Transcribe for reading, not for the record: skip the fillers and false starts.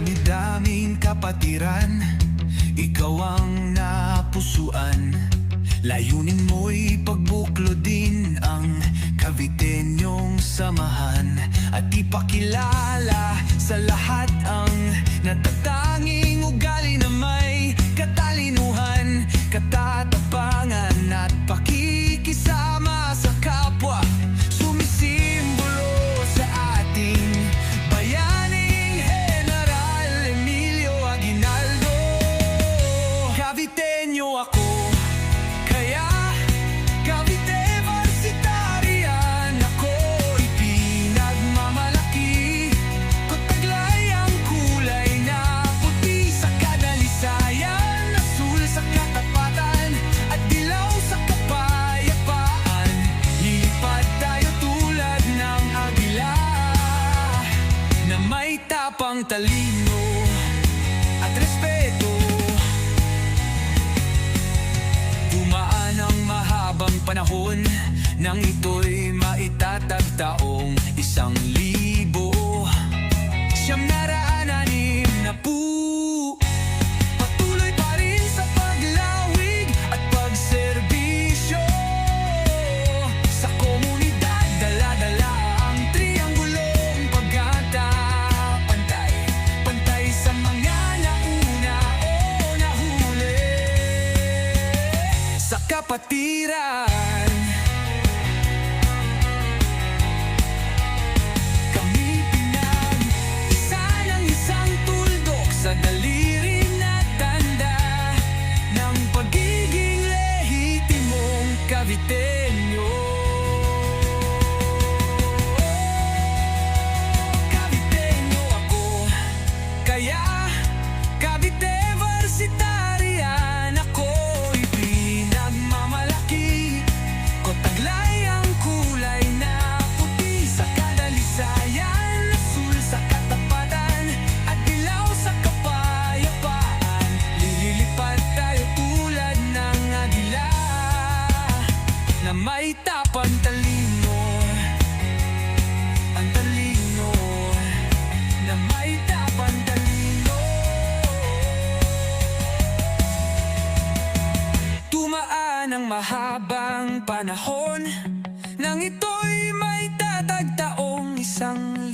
dami-daming kapatiran, ikaw ang napusuan. Layunin mo'y pagbuklodin ang Caviteñong samahan, at ipakilala sa lahat ang natatanging ugali na may katalinuhan, katatapangan at pakikisama sa kapwa. Sumisimbolo sa ating bayaning General Emilio Aguinaldo. Caviteño ako, kaya Cavite Varsitarian ako'y pinagmamalaki. Kutaglay ang kulay na puti sa kadalisayan, asul sa katapatan at dilaw sa kapayapaan. Lilipad tayo tulad ng agila na may tapang, talino at respeto. Dumaan ang mahabang panahon nang ito'y maitatagtaong 1,000. 906 na po. Patuloy pa rin sa paglawig at pagserbisyo sa komunidad. Dala-dala ang triangulong pag-ata, pantay sa mga nauna o nahuli sa kapatiran. Kami pinag-isa ng isang tuldok sa daliri na tanda ng pagiging lehitimong Caviteño. Caviteño ako, kaya Cavite Varsitarian ako'y pinagmamalaki. Kotaglay ang kulay na puti sa kadalisayan, asul sa katapatan at dilaw sa kapayapaan. Lilipad tayo tulad ng agila na may tapang, talino. Ang talino na may tapang, talino. Tumaan ang mahabang panahon nang ito'y may tatagtaong 1,000.